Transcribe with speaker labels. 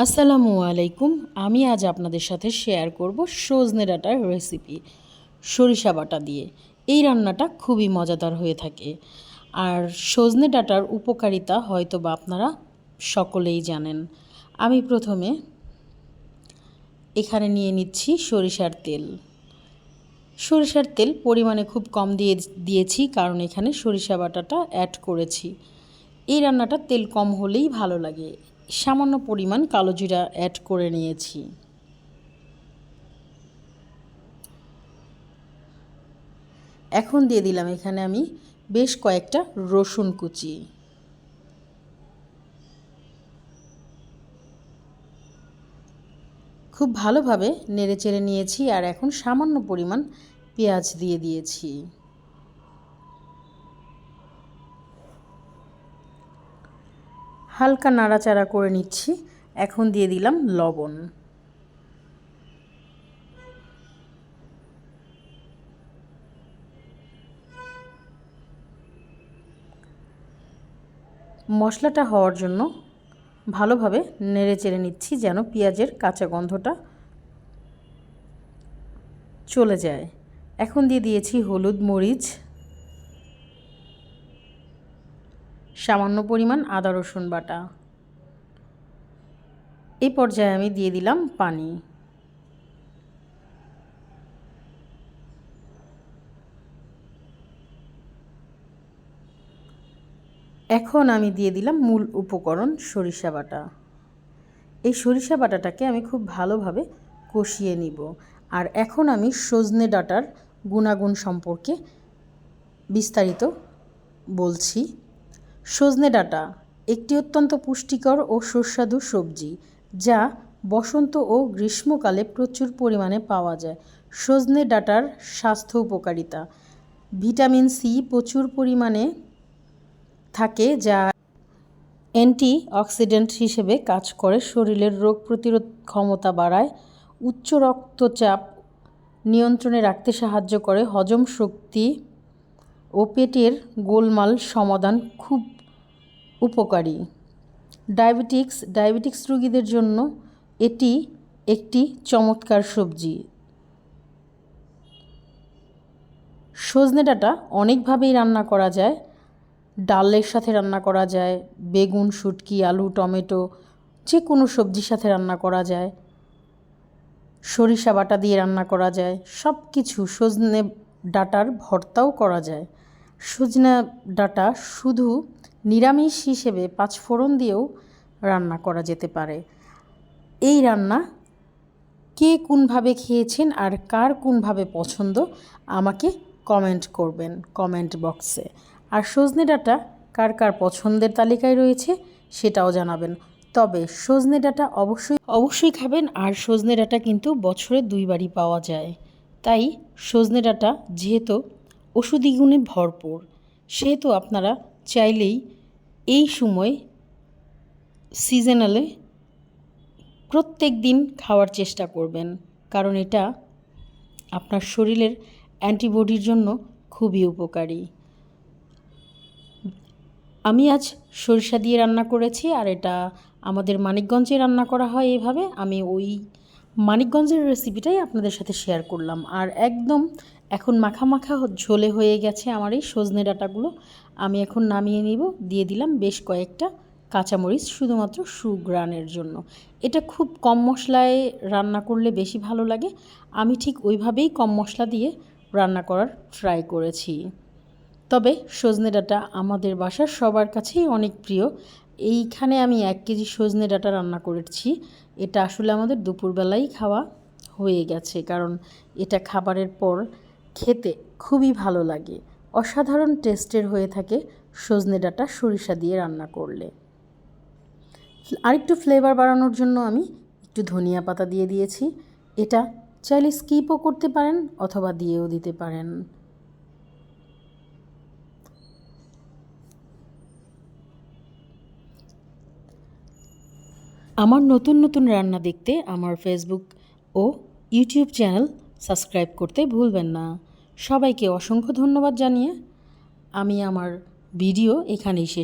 Speaker 1: আসসালামু আলাইকুম। আমি আজ আপনাদের সাথে শেয়ার করব সজনে ডাঁটার রেসিপি সরিষা বাটা দিয়ে। এই রান্নাটা খুবই মজাদার হয়ে থাকে। আর সজনে ডাঁটার উপকারিতা হয়তো বা আপনারা সকলেই জানেন। আমি প্রথমে এখানে নিয়ে নিচ্ছি সরিষার তেল। সরিষার তেল পরিমাণে খুব কম দিয়েছি কারণ এখানে সরিষা বাটাটা অ্যাড করেছি। এই রান্নাটা তেল কম হলেই ভালো লাগে। সামান্য পরিমাণ কালো জিরা অ্যাড করে নিয়েছি। এখন দিয়ে দিলাম এখানে আমি বেশ কয়েকটা রসুন কুচি। খুব ভালোভাবে নেড়েচেড়ে নিয়েছি আর এখন সামান্য পরিমাণ পেঁয়াজ দিয়ে দিয়েছি। হালকা নাড়াচাড়া করে নিচ্ছি। এখন দিয়ে দিলাম লবণ। মশলাটা হওয়ার জন্য ভালোভাবে নেড়েচেড়ে নিচ্ছি যেন পেঁয়াজের কাঁচা গন্ধটা চলে যায়। এখন দিয়ে দিয়েছি হলুদ, মরিচ, সামান্য পরিমাণ আদা রসুন বাটা। এই পর্যায়ে আমি দিয়ে দিলাম পানি। এখন আমি দিয়ে দিলাম মূল উপকরণ সরিষা বাটা। এই সরিষা বাটাটাকে আমি খুব ভালোভাবে কষিয়ে নিব। আর এখন আমি সজনে ডাঁটার গুণাগুণ সম্পর্কে বিস্তারিত বলছি। সজনে ডাঁটা একটি অত্যন্ত পুষ্টিকর ও সুস্বাদু সবজি যা বসন্ত ও গ্রীষ্মকালে প্রচুর পরিমাণে পাওয়া যায়। সজনে ডাঁটার স্বাস্থ্য উপকারিতা: ভিটামিন সি প্রচুর পরিমাণে থাকে যা অ্যান্টিঅক্সিডেন্ট হিসেবে কাজ করে, শরীরের রোগ প্রতিরোধ ক্ষমতা বাড়ায়, উচ্চ রক্তচাপ নিয়ন্ত্রণে রাখতে সাহায্য করে, হজম শক্তি ও পেটের গোলমাল সমাধান খুব উপকারী। ডায়াবেটিক্স রোগীদের জন্য এটি একটি চমৎকার সবজি। সজনে ডাঁটা অনেকভাবেই রান্না করা যায়। ডালের সাথে রান্না করা যায়, বেগুন, শুটকি, আলু, টমেটো যে কোনো সবজির সাথে রান্না করা যায়, সরিষা বাটা দিয়ে রান্না করা যায়, সব কিছু। সজনে ডাঁটার ভর্তাও করা যায়। সজনে ডাঁটা শুধু নিরামিষ হিসেবে পাঁচফোড়ন দিয়েও রান্না করা যেতে পারে। এই রান্না কে কোনভাবে খেয়েছেন আর কার কোনভাবে পছন্দ আমাকে কমেন্ট করবেন কমেন্ট বক্সে। আর সজনে ডাঁটা কার কার পছন্দের তালিকায় রয়েছে সেটাও জানাবেন। তবে সজনে ডাঁটা অবশ্যই খাবেন। আর সজনে ডাঁটা কিন্তু বছরে 2 বারই পাওয়া যায়। তাই সজনে ডাঁটা যেহেতু ওষুধি গুণে ভরপুর, সেহেতু আপনারা চাইলেই এই সময় সিজনালে প্রত্যেক দিন খাওয়ার চেষ্টা করবেন, কারণ এটা আপনার শরীরের অ্যান্টিবডির জন্য খুবই উপকারী। আমি আজ সরিষা দিয়ে রান্না করেছি আর এটা আমাদের মানিকগঞ্জে রান্না করা হয় এভাবে। আমি ওই মানিকগঞ্জের রেসিপিটাই আপনাদের সাথে শেয়ার করলাম। আর একদম এখন মাখা মাখা ঝোলে হয়ে গেছে আমার এই সজনে ডাঁটাগুলো। আমি এখন নামিয়ে নিব। দিয়ে দিলাম বেশ কয়েকটা কাঁচামরিচ শুধুমাত্র সুঘ্রাণের জন্য। এটা খুব কম মশলায় রান্না করলে বেশি ভালো লাগে। আমি ঠিক ওইভাবেই কম মশলা দিয়ে রান্না করার ট্রাই করেছি। তবে সজনে ডাঁটা আমাদের বাসার সবার কাছেই অনেক প্রিয়। এইখানে আমি 1 কেজি সজনে ডাঁটা রান্না করেছি। এটা আসলে আমাদের দুপুরবেলাই খাওয়া হয়ে গেছে, কারণ এটা খাবারের পর খেতে খুবই ভালো লাগে। অসাধারণ টেস্টের হয়ে থাকে সজনে ডাঁটা সরিষা দিয়ে রান্না করলে। আরেকটু ফ্লেভার বাড়ানোর জন্য আমি একটু ধনিয়া পাতা দিয়ে দিয়েছি। এটা চাইলে স্কিপও করতে পারেন অথবা দিয়েও দিতে পারেন। আমার নতুন নতুন রান্না দেখতে আমার ফেসবুক ও ইউটিউব চ্যানেল সাবস্ক্রাইব করতে ভুলবেন না। সবাইকে অসংখ্য ধন্যবাদ জানিয়ে আমি আমার ভিডিও এখানেই শেষ